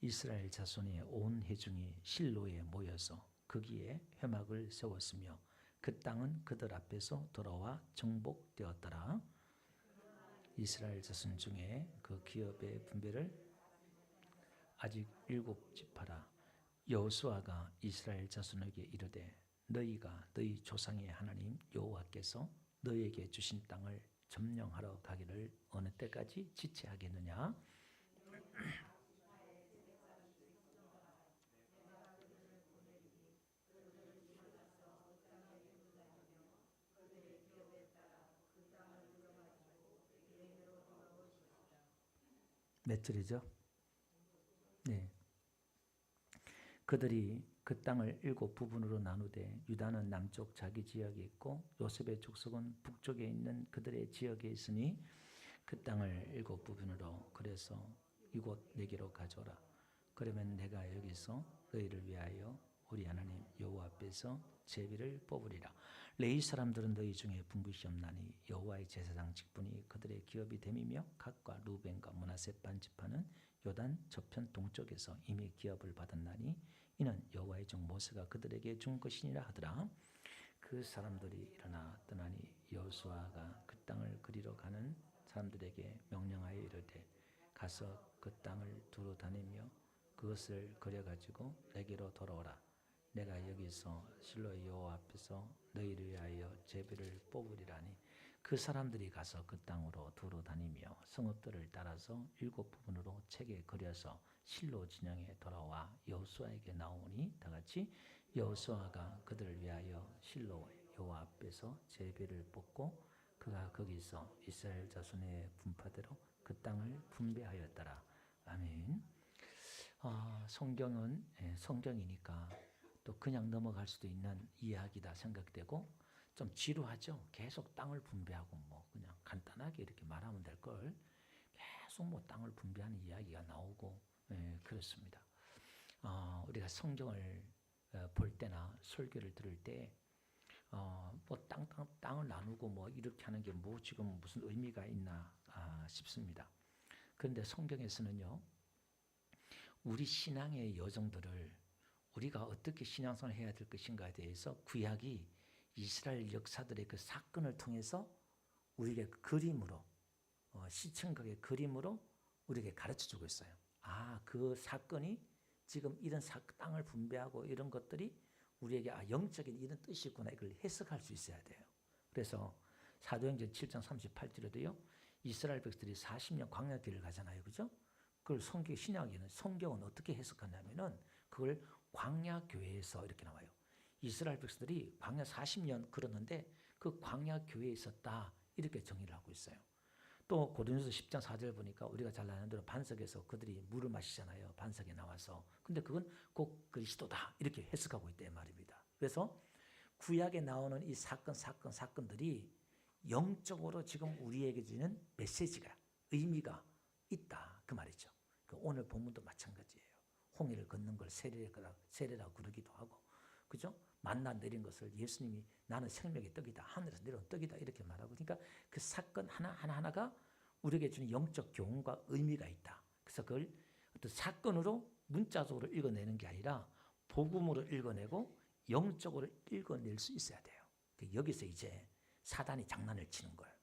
이스라엘 자손의 온 회중이 실로에 모여서 거기에 회막을 세웠으며 그 땅은 그들 앞에서 돌아와 정복되었더라. 이스라엘 자손 중에 그 기업의 분배를 아직 7지파라. 여호수아가 이스라엘 자손에게 이르되 너희가 너희 조상의 하나님 여호와께서 너희에게 주신 땅을 점령하러 가기를 어느 때까지 지체하겠느냐? 몇 절이죠? 네. 그들이 그 땅을 7부분으로 나누되 유다는 남쪽 자기 지역에 있고 요셉의 족속은 북쪽에 있는 그들의 지역에 있으니 그 땅을 7부분으로 그래서 이곳 내게로 가져오라. 그러면 내가 여기서 너희를 위하여 우리 하나님 여호와 앞에서 제비를 뽑으리라. 레위 사람들은 너희 중에 분깃이 없나니 여호와의 제사장 직분이 그들의 기업이 됨이며 각과 루벤과 므낫세 반지파는 요단 저편 동쪽에서 이미 기업을 받았나니 이는 여호와의 종 모세가 그들에게 준 것이니라 하더라. 그 사람들이 일어나 떠나니 여호수아가 그 땅을 그리러 가는 사람들에게 명령하여 이르되 가서 그 땅을 두루 다니며 그것을 그려가지고 내게로 돌아오라. 내가 여기서 실로의 여호와 앞에서 너희를 위하여 제비를 뽑으리라니. 그 사람들이 가서 그 땅으로 두루 다니며 성읍들을 따라서 7부분으로 책에 그려서 실로 진영에 돌아와 여호수아에게 나오니 다같이 여호수아가 그들을 위하여 실로 여호와 앞에서 제비를 뽑고 그가 거기서 이스라엘 자손의 분파대로 그 땅을 분배하였더라. 아멘. 성경은 성경이니까 또 그냥 넘어갈 수도 있는 이야기다 생각되고 좀 지루하죠. 계속 땅을 분배하고 뭐 그냥 간단하게 이렇게 말하면 될 걸 계속 뭐 땅을 분배하는 이야기가 나오고 그렇습니다. 우리가 성경을 볼 때나 설교를 들을 때 뭐 땅을 나누고 뭐 이렇게 하는 게 뭐 지금 무슨 의미가 있나 싶습니다. 그런데 성경에서는요, 우리 신앙의 여정들을 우리가 어떻게 신앙생활을 해야 될 것인가에 대해서 구약이 이스라엘 역사들의 그 사건을 통해서 우리에게 그림으로 시청각의 그림으로 우리에게 가르쳐주고 있어요. 그 사건이 지금 이런 땅을 분배하고 이런 것들이 우리에게 영적인 이런 뜻이 있구나 이걸 해석할 수 있어야 돼요. 그래서 사도행전 7장 38절에도요. 이스라엘 백성들이 40년 광야길을 가잖아요. 그죠? 그걸 성경은 어떻게 해석하냐면은 그걸 광야교회에서 이렇게 나와요. 이스라엘 백성들이 광야 40년 걸었는데 그 광야교회에 있었다 이렇게 정의를 하고 있어요. 또 고린도서 10장 4절 보니까 우리가 잘 아는 대로 반석에서 그들이 물을 마시잖아요. 반석에 나와서. 근데 그건 곧 그리스도다 이렇게 해석하고 있다 말입니다. 그래서 구약에 나오는 이 사건들이 영적으로 지금 우리에게 주는 메시지가 의미가 있다 그 말이죠. 오늘 본문도 마찬가지예요. 홍해를 걷는 걸 세례라고 그러기도 하고, 그죠? 만나 내린 것을 예수님이 나는 생명의 떡이다, 하늘에서 내려온 떡이다 이렇게 말하고, 그러니까 그 사건 하나하나가 우리에게 주는 영적 교훈과 의미가 있다. 그래서 그걸 어떤 사건으로 문자적으로 읽어내는 게 아니라 복음으로 읽어내고 영적으로 읽어낼 수 있어야 돼요. 여기서 이제 사단이 장난을 치는 거예요.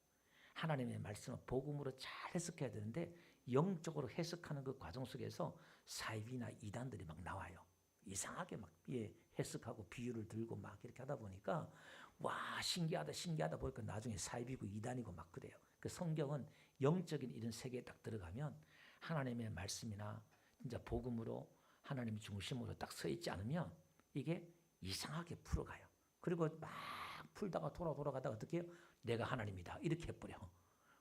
하나님의 말씀을 복음으로 잘 해석해야 되는데 영적으로 해석하는 그 과정 속에서 사이비나 이단들이 막 나와요. 이상하게 막 해석하고 비유를 들고 막 이렇게 하다 보니까 와 신기하다 보니까 나중에 사이비고 이단이고 막 그래요. 그 성경은 영적인 이런 세계에 딱 들어가면 하나님의 말씀이나 진짜 복음으로 하나님의 중심으로 딱 서 있지 않으면 이게 이상하게 풀어가요. 그리고 막 풀다가 돌아가다가 어떻게 해요? 내가 하나님이다 이렇게 해버려.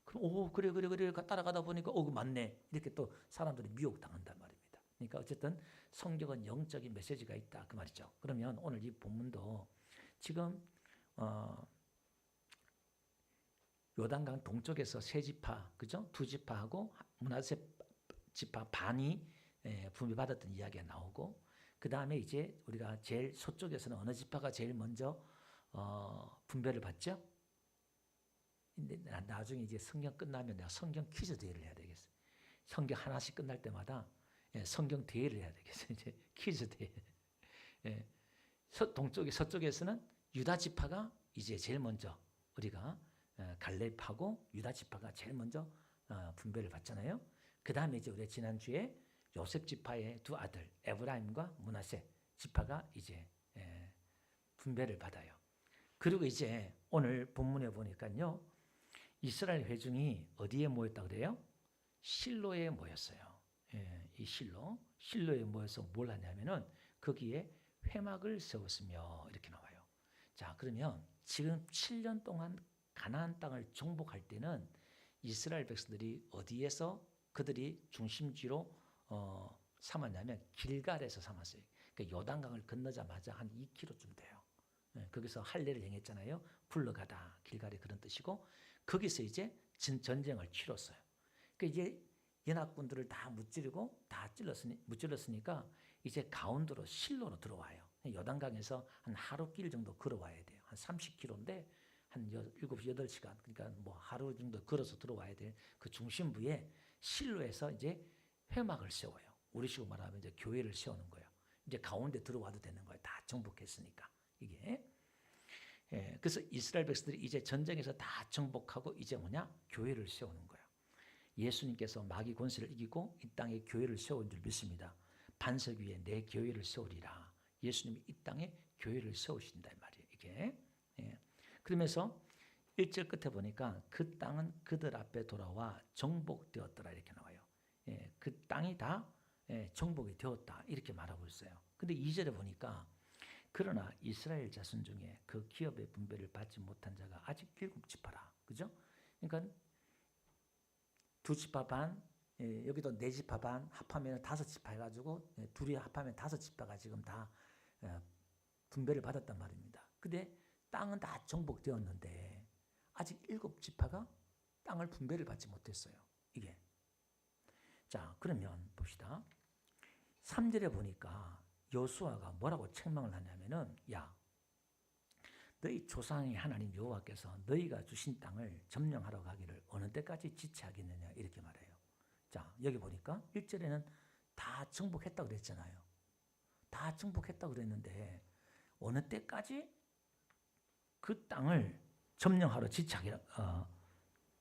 그럼 그래 따라가다 보니까 그 맞네 이렇게 또 사람들이 미혹당한단 말입니다. 그러니까 어쨌든 성경은 영적인 메시지가 있다 그 말이죠. 그러면 오늘 이 본문도 지금 요단강 동쪽에서 세 지파, 그죠? 두 지파하고 므낫세 지파 반이 분배받았던 이야기가 나오고, 그 다음에 이제 우리가 제일 서쪽에서는 어느 지파가 제일 먼저 분배를 받죠? 근데 나중에 이제 성경 끝나면 내가 성경 퀴즈 대회를 해야 되겠어요. 성경 하나씩 끝날 때마다 성경 대회를 해야 되겠어요. 이제 퀴즈 대회. 예, 서쪽에서는 유다 지파가 이제 제일 먼저 우리가 갈렙하고 유다 지파가 제일 먼저 분배를 받잖아요. 그 다음에 이제 우리가 지난주에 요셉 지파의 두 아들 에브라임과 므낫세 지파가 이제 분배를 받아요. 그리고 이제 오늘 본문에 보니까요, 이스라엘 회중이 어디에 모였다 그래요? 실로에 모였어요. 이 실로에 모여서 뭘 하냐면은 거기에 회막을 세웠으며 이렇게 나와요. 자, 그러면 지금 7년 동안 가나안 땅을 정복할 때는 이스라엘 백성들이 어디에서 그들이 중심지로 삼았냐면 길갈에서 삼았어요. 그러니까 요단강을 건너자마자 한 2km쯤 돼요. 거기서 할례를 행했잖아요. 굴러가다, 길갈이 그런 뜻이고, 거기서 이제 전쟁을 치렀어요. 그러니까 이제 연합군들을 다 무찔렀으니까 이제 가운데로 실로로 들어와요. 요단강에서 한 하루길 정도 걸어와야 돼요. 한 30km인데 한 7, 8시간, 그러니까 뭐 하루 정도 걸어서 들어와야 될 그 중심부에 실로에서 이제 회막을 세워요. 우리식으로 말하면 이제 교회를 세우는 거예요. 이제 가운데 들어와도 되는 거예요. 다 정복했으니까. 이게. 그래서 이스라엘 백성들이 이제 전쟁에서 다 정복하고 이제 뭐냐? 교회를 세우는 거예요. 예수님께서 마귀 권세를 이기고 이 땅에 교회를 세운 줄 믿습니다. 반석 위에 내 교회를 세우리라. 예수님이 이 땅에 교회를 세우신다 이 말이에요. 이게. 그러면서 1절 끝에 보니까 그 땅은 그들 앞에 돌아와 정복되었더라 이렇게 나와요. 그 땅이 다 정복이 되었다 이렇게 말하고 있어요. 근데 2절에 보니까 그러나 이스라엘 자손 중에 그 기업의 분배를 받지 못한 자가 아직 7지파라. 그죠? 그러니까 2지파 반, 여기도 4지파 반 합하면 5지파 해가지고 둘이 합하면 5지파가 지금 다 분배를 받았단 말입니다. 근데 땅은 다 정복되었는데 아직 7지파가 땅을 분배를 받지 못했어요. 이게. 자, 그러면 봅시다. 3절에 보니까 여호수아가 뭐라고 책망을 하냐면은, 야, 너희 조상의 하나님 여호와께서 너희가 주신 땅을 점령하러 가기를 어느 때까지 지체하겠느냐 이렇게 말해요. 자, 여기 보니까 1절에는 다 정복했다고 그랬잖아요. 다 정복했다고 그랬는데 어느 때까지 그 땅을 점령하러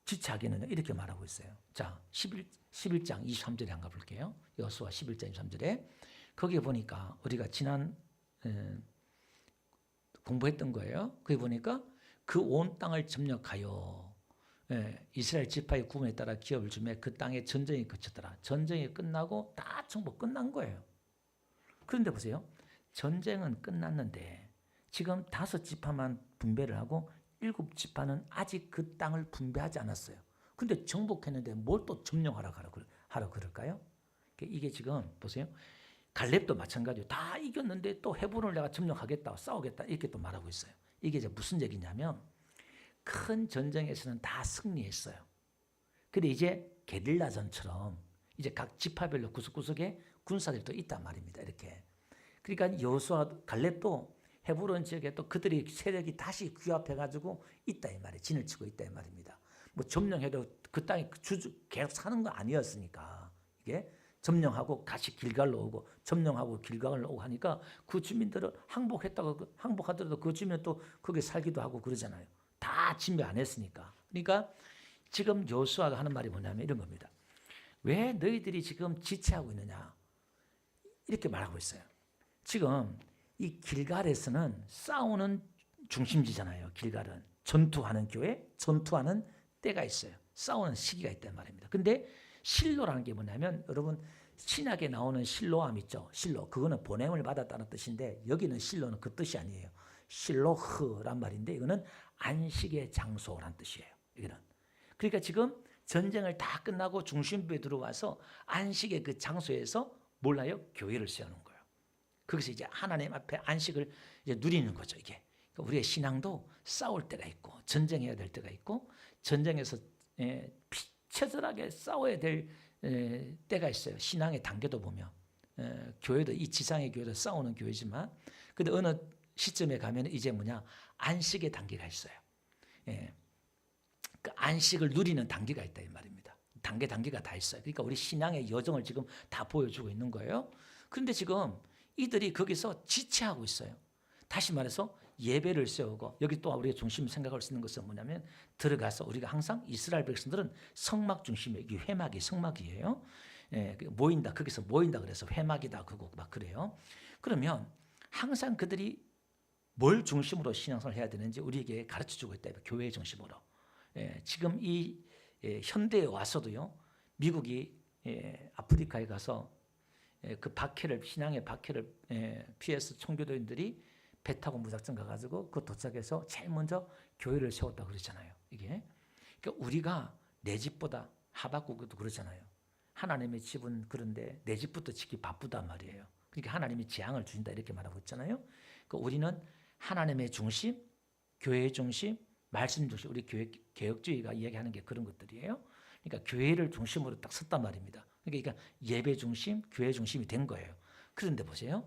지체하겠느냐 이렇게 말하고 있어요. 자, 11장 23절에 한번 볼게요. 여호수아 11장 23절에 거기에 보니까 우리가 지난 공부했던 거예요. 거기 보니까 그 온 땅을 점령하여 이스라엘 지파의 구분에 따라 기업을 주며 그 땅에 전쟁이 그쳤더라. 전쟁이 끝나고 다 정복 끝난 거예요. 그런데 보세요. 전쟁은 끝났는데 지금 5지파만 분배를 하고 7지파는 아직 그 땅을 분배하지 않았어요. 근데 정복했는데 뭘 또 점령하러 하러 그럴까요? 이게 지금 보세요. 갈렙도 마찬가지예요. 다 이겼는데 또 헤브론을 내가 점령하겠다, 싸우겠다 이렇게 또 말하고 있어요. 이게 이제 무슨 얘기냐면 큰 전쟁에서는 다 승리했어요. 근데 이제 게릴라전처럼 이제 각 지파별로 구석구석에 군사들이 또 있단 말입니다. 이렇게. 그러니까 여호수아 갈렙도 헤브론 지역에 또 그들이 세력이 다시 규합해가지고 있다 이 말이에요. 진을 치고 있다 이 말입니다. 뭐 점령해도 그 땅에 계속 사는 거 아니었으니까 이게 점령하고 다시 길갈로 오고 점령하고 길갈로 오고 하니까 그 주민들은 항복하더라도 그 주민은 또 거기 살기도 하고 그러잖아요. 다 침배 안 했으니까. 그러니까 지금 여호수아가 하는 말이 뭐냐면 이런 겁니다. 왜 너희들이 지금 지체하고 있느냐 이렇게 말하고 있어요. 지금 이 길갈에서는 싸우는 중심지잖아요. 길갈은 전투하는 교회, 전투하는 때가 있어요. 싸우는 시기가 있단 말입니다. 근데 실로라는 게 뭐냐면 여러분 신약에 나오는 실로암 있죠. 실로 그거는 보냄을 받았다는 뜻인데 여기는 실로는 그 뜻이 아니에요. 실로흐란 말인데 이거는 안식의 장소란 뜻이에요. 이거는 그러니까 지금 전쟁을 다 끝나고 중심부에 들어와서 안식의 그 장소에서 몰라요? 교회를 세우는 거예요. 거기서 이제 하나님 앞에 안식을 이제 누리는 거죠. 이게 그러니까 우리의 신앙도 싸울 때가 있고 전쟁해야 될 때가 있고 전쟁에서 처절하게 싸워야 될 때가 있어요. 신앙의 단계도 보면 교회도 이 지상의 교회도 싸우는 교회지만 근데 어느 시점에 가면 이제 뭐냐 안식의 단계가 있어요. 그 안식을 누리는 단계가 있다 이 말입니다. 단계가 다 있어요. 그러니까 우리 신앙의 여정을 지금 다 보여주고 있는 거예요. 그런데 지금 이들이 거기서 지체하고 있어요. 다시 말해서 예배를 세우고, 여기 또 우리가 중심 생각할 수 있는 것은 뭐냐면, 들어가서 우리가 항상 이스라엘 백성들은 성막 중심이에요. 이 회막이 성막이에요. 예, 모인다, 거기서 모인다 그래서 회막이다 그거 막 그래요. 그러면 항상 그들이 뭘 중심으로 신앙생활을 해야 되는지 우리에게 가르쳐주고 있다. 교회 중심으로. 예, 지금 이 현대에 와서도요, 미국이 아프리카에 가서 그 박해를, 신앙의 박해를 피해서 청교도인들이 배 타고 무작정 가가지고 그 도착해서 제일 먼저 교회를 세웠다고 그러잖아요. 이게 그러니까 우리가 내 집보다, 하박국도 그러잖아요. 하나님의 집은 그런데 내 집부터 짓기 바쁘단 말이에요. 그러니까 하나님이 재앙을 주신다 이렇게 말하고 있잖아요. 그러니까 우리는 하나님의 중심, 교회의 중심, 말씀 중심, 우리 교회 개혁주의가 이야기하는 게 그런 것들이에요. 그러니까 교회를 중심으로 딱 섰단 말입니다. 그러니까 예배 중심, 교회 중심이 된 거예요. 그런데 보세요.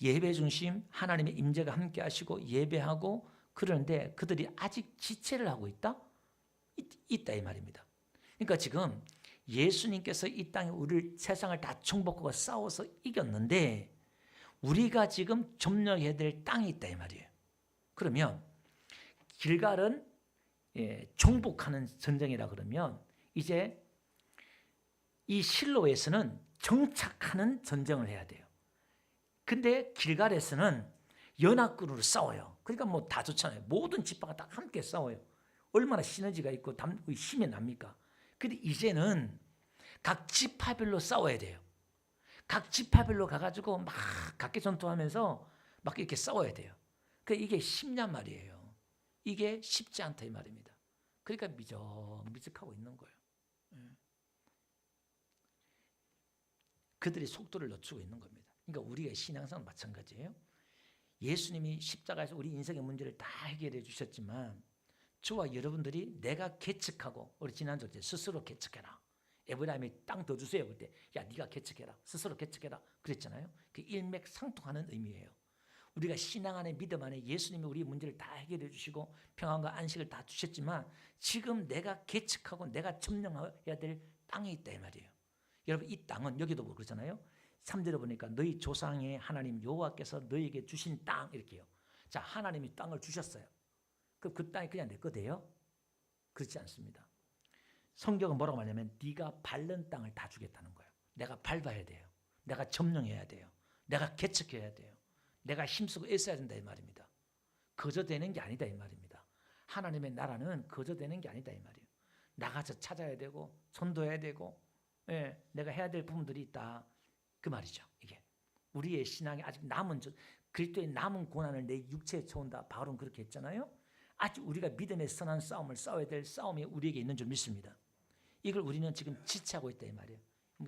예배 중심, 하나님의 임재가 함께 하시고 예배하고, 그러는데 그들이 아직 지체를 하고 있다 이 말입니다. 그러니까 지금 예수님께서 이 땅에 우리를, 세상을 다 정복하고 싸워서 이겼는데 우리가 지금 점령해야 될 땅이 있다 이 말이에요. 그러면 길갈은 정복하는 전쟁이라 그러면 이제 이 실로에서는 정착하는 전쟁을 해야 돼요. 근데 길갈에서는 연합군으로 싸워요. 그러니까 뭐 다 좋잖아요. 모든 지파가 다 함께 싸워요. 얼마나 시너지가 있고 힘이 납니까? 근데 이제는 각 지파별로 싸워야 돼요. 각 지파별로 가가지고 막 각계 전투하면서 막 이렇게 싸워야 돼요. 그러니까 이게 쉽냔 말이에요. 이게 쉽지 않다 이 말입니다. 그러니까 미적하고 있는 거예요. 그들이 속도를 늦추고 있는 겁니다. 그러니까 우리의 신앙생활은 마찬가지예요. 예수님이 십자가에서 우리 인생의 문제를 다 해결해 주셨지만 저와 여러분들이 내가 개척하고, 우리 지난주에 스스로 개척해라. 에브라임이 땅 더 주세요. 그때 야 네가 개척해라. 스스로 개척해라. 그랬잖아요. 그 일맥상통하는 의미예요. 우리가 신앙 안에, 믿음 안에 예수님이 우리 문제를 다 해결해 주시고 평안과 안식을 다 주셨지만 지금 내가 개척하고 내가 점령해야 될 땅이 있다 이 말이에요. 여러분 이 땅은 여기도 그러잖아요. 3절에 보니까 너희 조상의 하나님 여호와께서 너희에게 주신 땅 이렇게요. 자, 하나님이 땅을 주셨어요. 그럼 그 땅이 그냥 내 거 돼요? 그렇지 않습니다. 성경은 뭐라고 말하냐면 네가 밟는 땅을 다 주겠다는 거예요. 내가 밟아야 돼요. 내가 점령해야 돼요. 내가 개척해야 돼요. 내가 힘쓰고 애써야 된다 이 말입니다. 거저되는 게 아니다 이 말입니다. 하나님의 나라는 거저되는 게 아니다 이 말이에요. 나가서 찾아야 되고 전도해야 되고, 내가 해야 될 부분들이 있다 그 말이죠. 이게 우리의 신앙이 아직 남은, 그리스도의 남은 고난을 내 육체에 쳐온다. 바울은 그렇게 했잖아요. 아직 우리가 믿음의 선한 싸움을 싸워야 될 싸움이 우리에게 있는 줄 믿습니다. 이걸 우리는 지금 지체하고 있다 이 말이에요.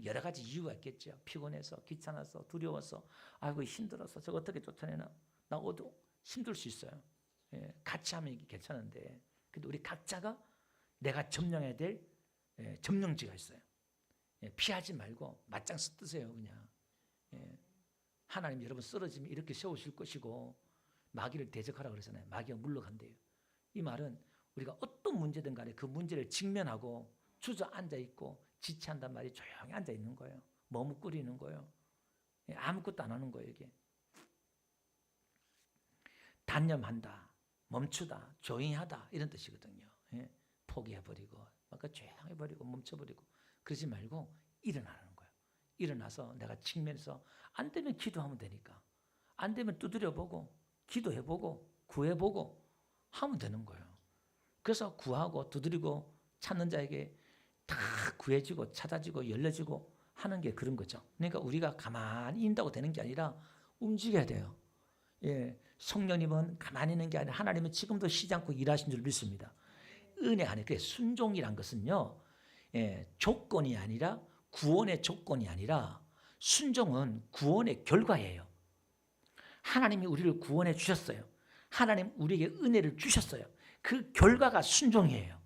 여러 가지 이유가 있겠죠. 피곤해서, 귀찮아서, 두려워서, 아이고 힘들어서 저거 어떻게 쫓아내나, 나 어도 힘들 수 있어요. 같이 하면 이게 괜찮은데, 근데 우리 각자가 내가 점령해야 될 점령지가 있어요. 피하지 말고 맞짱 뜨세요 그냥. 하나님 여러분 쓰러지면 이렇게 세우실 것이고 마귀를 대적하라고 그러잖아요. 마귀가 물러간대요. 이 말은 우리가 어떤 문제든 간에 그 문제를 직면하고 주저앉아 있고 지체한단 말이 조용히 앉아 있는 거예요. 머뭇거리는 거예요. 아무것도 안 하는 거예요. 이게 단념한다, 멈추다, 조용히 하다 이런 뜻이거든요. 포기해버리고 조용히 버리고 멈춰버리고 그러지 말고 일어나는 거예요. 일어나서 내가 직면해서 안 되면 기도하면 되니까, 안 되면 두드려보고 기도해보고 구해보고 하면 되는 거예요. 그래서 구하고 두드리고 찾는 자에게 다 구해지고 찾아지고 열려지고 하는 게 그런 거죠. 그러니까 우리가 가만히 있다고 되는 게 아니라 움직여야 돼요. 성령님은 가만히 있는 게 아니라 하나님은 지금도 쉬지 않고 일하신 줄 믿습니다. 은혜 안에, 그래 순종이란 것은요, 조건이 아니라, 구원의 조건이 아니라 순종은 구원의 결과예요. 하나님이 우리를 구원해 주셨어요. 하나님 우리에게 은혜를 주셨어요. 그 결과가 순종이에요.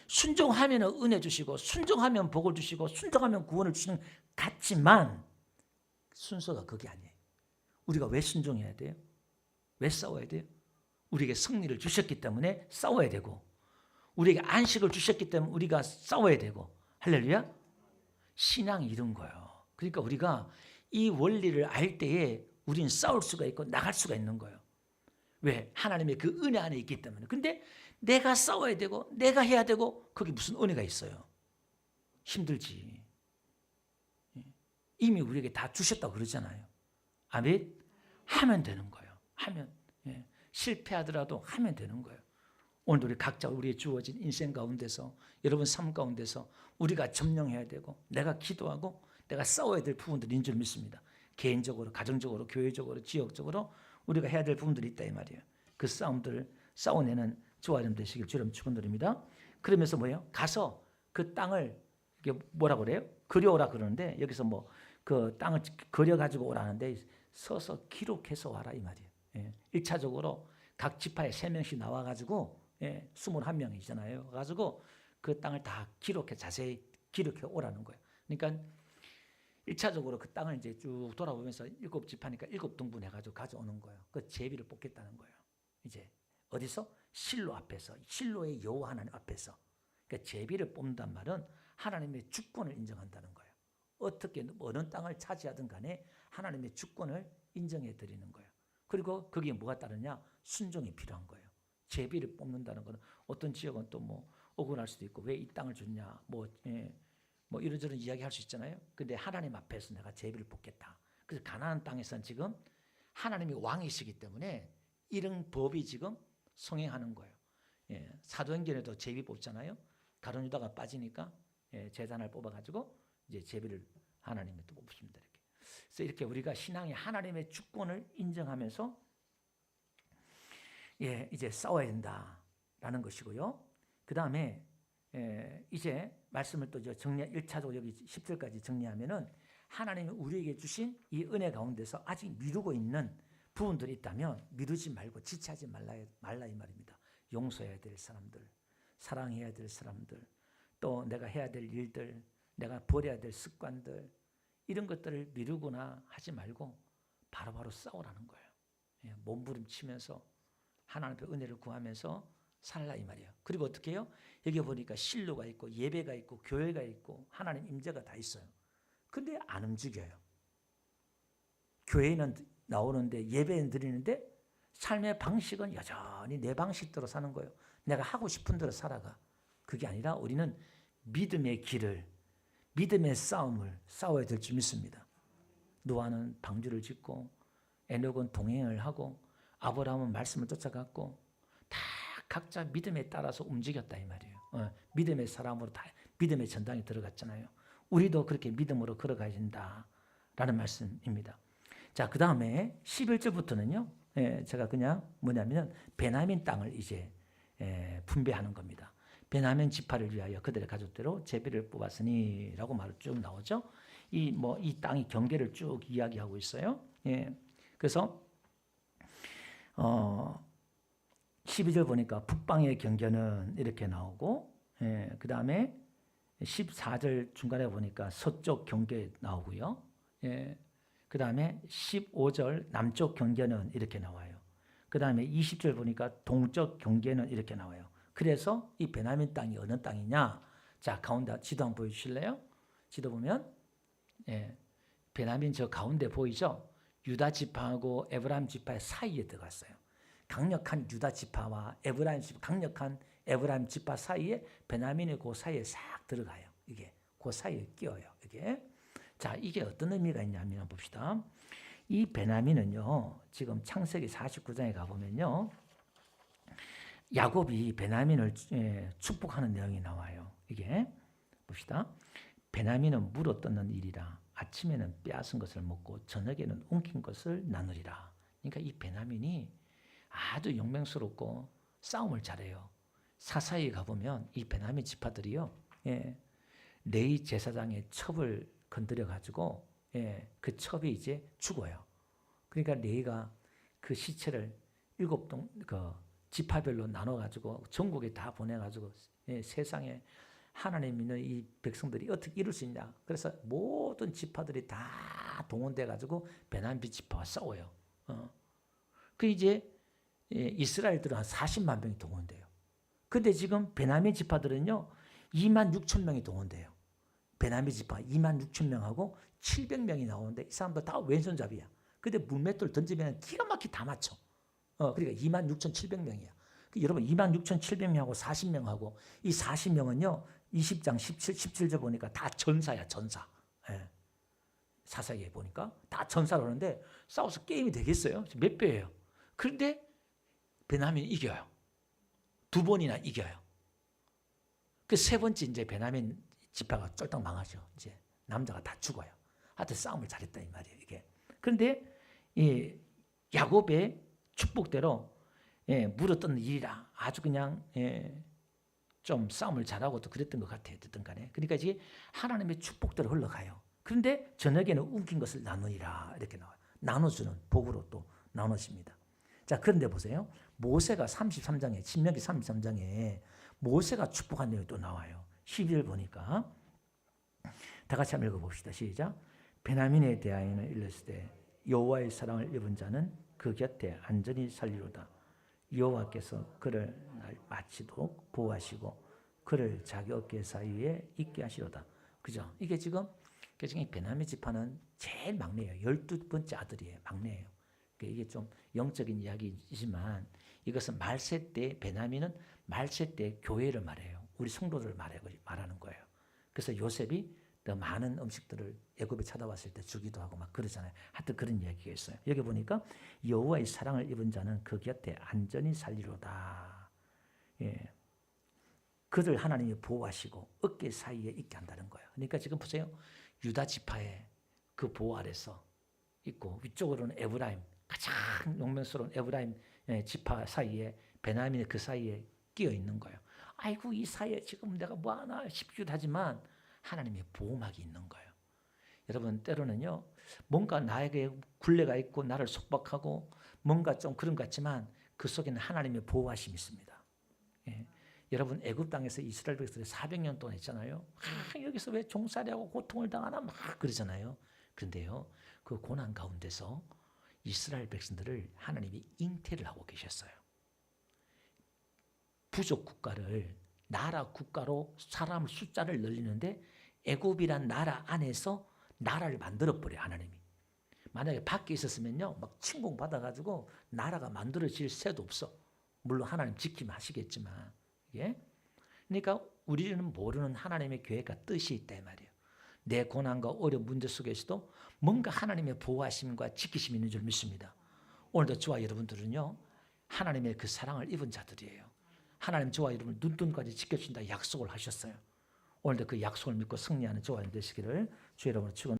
순종하면 은혜 주시고 순종하면 복을 주시고 순종하면 구원을 주시는 같지만 순서가 그게 아니에요. 우리가 왜 순종해야 돼요? 왜 싸워야 돼요? 우리에게 승리를 주셨기 때문에 싸워야 되고, 우리에게 안식을 주셨기 때문에 우리가 싸워야 되고 할렐루야. 신앙이 이런 거예요. 그러니까 우리가 이 원리를 알 때에 우리는 싸울 수가 있고 나갈 수가 있는 거예요. 왜? 하나님의 그 은혜 안에 있기 때문에. 근데 내가 싸워야 되고 내가 해야 되고 거기 무슨 은혜가 있어요? 힘들지. 이미 우리에게 다 주셨다고 그러잖아요. 아멘. 하면 되는 거예요. 하면. 실패하더라도 하면 되는 거예요. 오늘 우리 각자 우리의 주어진 인생 가운데서 여러분 삶 가운데서 우리가 점령해야 되고 내가 기도하고 내가 싸워야 될 부분들인 줄 믿습니다. 개인적으로, 가정적으로, 교회적으로, 지역적으로 우리가 해야 될 부분들이 있다 이 말이에요. 그 싸움들을 싸워내는 저와 여러분 되시길 주님 축원드립니다. 그러면서 뭐예요? 가서 그 땅을 이게 뭐라 그래요? 그려오라 그러는데 여기서 뭐 그 땅을 그려가지고 오라는데 서서 기록해서 와라 이 말이에요. 1차적으로 각 지파에 3명씩 나와가지고 21명이잖아요. 가지고 그 땅을 다 기록해 자세히 기록해 오라는 거예요. 그러니까 1차적으로 그 땅을 이제 쭉 돌아보면서 7지파니까 7등분 해가지고 가져오는 거예요. 그 제비를 뽑겠다는 거예요. 이제 어디서? 실로 앞에서, 실로의 여호와 하나님 앞에서. 그러니까 제비를 뽑는단 말은 하나님의 주권을 인정한다는 거예요. 어떻게 어느 땅을 차지하든 간에 하나님의 주권을 인정해 드리는 거예요. 그리고 거기에 뭐가 따르냐? 순종이 필요한 거예요. 제비를 뽑는다는 것은 어떤 지역은 또 뭐 억울할 수도 있고 왜 이 땅을 줬냐 뭐 이런저런 이야기할 수 있잖아요. 근데 하나님 앞에서 내가 제비를 뽑겠다. 그래서 가나안 땅에서는 지금 하나님이 왕이시기 때문에 이런 법이 지금 성행하는 거예요. 사도행전에도 제비 뽑잖아요. 가룟 유다가 빠지니까 제단을 뽑아가지고 이제 제비를 하나님이 또 뽑습니다. 이렇게. 그래서 이렇게 우리가 신앙의 하나님의 주권을 인정하면서 이제 싸워야 된다라는 것이고요. 그 다음에 이제 말씀을 또 정리 1차적으로 여기 10절까지 정리하면은 하나님이 우리에게 주신 이 은혜 가운데서 아직 미루고 있는 부분들이 있다면 미루지 말고 지체하지 말라 이 말입니다. 용서해야 될 사람들, 사랑해야 될 사람들, 또 내가 해야 될 일들, 내가 버려야 될 습관들 이런 것들을 미루거나 하지 말고 바로바로 싸우라는 거예요. 몸부림치면서 하나님의 은혜를 구하면서 살라 이 말이에요. 그리고 어떻게 해요? 여기 보니까 실로가 있고 예배가 있고 교회가 있고 하나님 임재가 다 있어요. 근데 안 움직여요. 교회는 나오는데 예배는 드리는데 삶의 방식은 여전히 내 방식대로 사는 거예요. 내가 하고 싶은 대로 살아가. 그게 아니라 우리는 믿음의 길을, 믿음의 싸움을 싸워야 될 줄 믿습니다. 노아는 방주를 짓고 에녹은 동행을 하고 아브라함은 말씀을 쫓아갔고 다 각자 믿음에 따라서 움직였다 이 말이에요. 믿음의 사람으로 다 믿음의 전당에 들어갔잖아요. 우리도 그렇게 믿음으로 걸어가야 된다라는 말씀입니다. 자, 그 다음에 11절부터는요. 제가 그냥 뭐냐면 베냐민 땅을 이제 분배하는 겁니다. 베냐민 지파를 위하여 그들의 가족대로 제비를 뽑았으니라고 말이 쭉 나오죠. 이 땅이 경계를 쭉 이야기하고 있어요. 그래서 12절 보니까 북방의 경계는 이렇게 나오고, 그 다음에 14절 중간에 보니까 서쪽 경계 나오고요. 그 다음에 15절 남쪽 경계는 이렇게 나와요. 그 다음에 20절 보니까 동쪽 경계는 이렇게 나와요. 그래서 이 베냐민 땅이 어느 땅이냐? 자, 가운데 지도 한번 보여주실래요? 지도 보면 베냐민 저 가운데 보이죠? 유다 지파하고 에브라임 지파 사이에 들어갔어요. 강력한 유다 지파와 에브라임 지파, 강력한 에브라임 지파 사이에 베냐민이 그 사이에 싹 들어가요. 이게 그 사이에 끼어요. 이게. 자, 이게 어떤 의미가 있냐면 봅시다. 이 베냐민은요. 지금 창세기 49장에 가보면요. 야곱이 베냐민을 축복하는 내용이 나와요. 이게 봅시다. 베냐민은 물어 뜯는 일이라 아침에는 빼앗은 것을 먹고 저녁에는 엉킨 것을 나누리라. 그러니까 이 베냐민이 아주 용맹스럽고 싸움을 잘해요. 사사에 가보면 이 베냐민 지파들이요. 레위 제사장의 첩을 건드려가지고 그 첩이 이제 죽어요. 그러니까 레위가 그 시체를 7동 지파별로 나눠가지고 전국에 다 보내가지고 세상에 하나님 믿는 이 백성들이 어떻게 이룰 수 있냐. 그래서 모든 지파들이 다 동원돼가지고 베냐민 지파와 싸워요. 그 이제 이스라엘들은 한 40만 명이 동원돼요. 근데 지금 베냐민 지파들은요 2만 6천 명이 동원돼요. 베냐민 지파 26,000명하고 700명이 나오는데 이 사람들 다 왼손잡이야. 근데 물맷돌 던지면 기가 막히게 다 맞춰. 그러니까 26,700명이야. 여러분 26,700명하고 40명하고 이 40명은요 20장 17절 보니까 다 전사야, 전사. 예. 사사기에 보니까 다 전사를 하는데 싸워서 게임이 되겠어요? 몇 배예요? 그런데 베냐민이 이겨요. 2번이나 이겨요. 그 세 번째 이제 베냐민 지파가 쫄딱 망하죠. 이제 남자가 다 죽어요. 하여튼 싸움을 잘했다 이 말이에요. 이게. 그런데 이 야곱의 축복대로 물어뜯는 일이라 아주 그냥 좀 싸움을 잘하고 또 그랬던 것 같아요. 어쨌든 간에. 그러니까 이제 하나님의 축복대로 흘러가요. 그런데 저녁에는 움킨 것을 나누니라 이렇게 나와요. 나눠주는 복으로 또 나눠집니다. 자, 그런데 보세요. 모세가 33장에 신명기 33장에 모세가 축복한 내용이 또 나와요. 12절 보니까 다 같이 한번 읽어봅시다. 시작. 베냐민에 대하여는 일렀으되 여호와의 사랑을 입은 자는 그 곁에 안전히 살리로다. 여호와께서 그를 날 마치도록 보호하시고 그를 자기 어깨 사이에 있게 하시로다. 그죠? 이게 지금 베냐민 지파는 제일 막내예요. 12번째 아들이에요. 막내예요. 이게 좀 영적인 이야기이지만 이것은 말세 때 베냐민은 말세 때 교회를 말해요. 우리 성도를 말하는 거예요. 그래서 요셉이 더 많은 음식들을 애굽에 찾아왔을 때 주기도 하고 막 그러잖아요. 하여튼 그런 이야기가 있어요. 여기 보니까 여호와의 사랑을 입은 자는 그 곁에 안전히 살리로다. 예. 그를 하나님이 보호하시고 어깨 사이에 있게 한다는 거예요. 그러니까 지금 보세요. 유다 지파의 그 보호 아래서 있고 위쪽으로는 에브라임, 가장 용맹스러운 에브라임 지파 사이에 베냐민이 그 사이에 끼어 있는 거예요. 아이고 이 사이에 지금 내가 뭐 하나 싶기도 하지만 하나님의 보호막이 있는 거예요. 여러분 때로는요 뭔가 나에게 굴레가 있고 나를 속박하고 뭔가 좀 그런 것 같지만 그 속에는 하나님의 보호하심이 있습니다. 예. 여러분 애굽 땅에서 이스라엘 백성들이 400년 동안 했잖아요. 여기서 왜 종살이하고 고통을 당하나 막 그러잖아요. 그런데요 그 고난 가운데서 이스라엘 백성들을 하나님이 잉태를 하고 계셨어요. 부족 국가를 나라 국가로 사람 숫자를 늘리는데 애굽이란 나라 안에서 나라를 만들어버려요. 하나님이. 만약에 밖에 있었으면요 막 침공받아가지고 나라가 만들어질 새도 없어. 물론 하나님 지키면 하시겠지만 예? 그러니까 우리는 모르는 하나님의 계획과 뜻이 있다 이 말이에요. 내 고난과 어려운 문제 속에서도 뭔가 하나님의 보호하심과 지키심이 있는 줄 믿습니다. 오늘도 저와 여러분들은요 하나님의 그 사랑을 입은 자들이에요. 하나님 저와 여러분을 눈동까지 지켜준다 약속을 하셨어요. 오늘도 그 약속을 믿고 승리하는 저와 여러분 되시기를 주의 이름으로 축원합니다.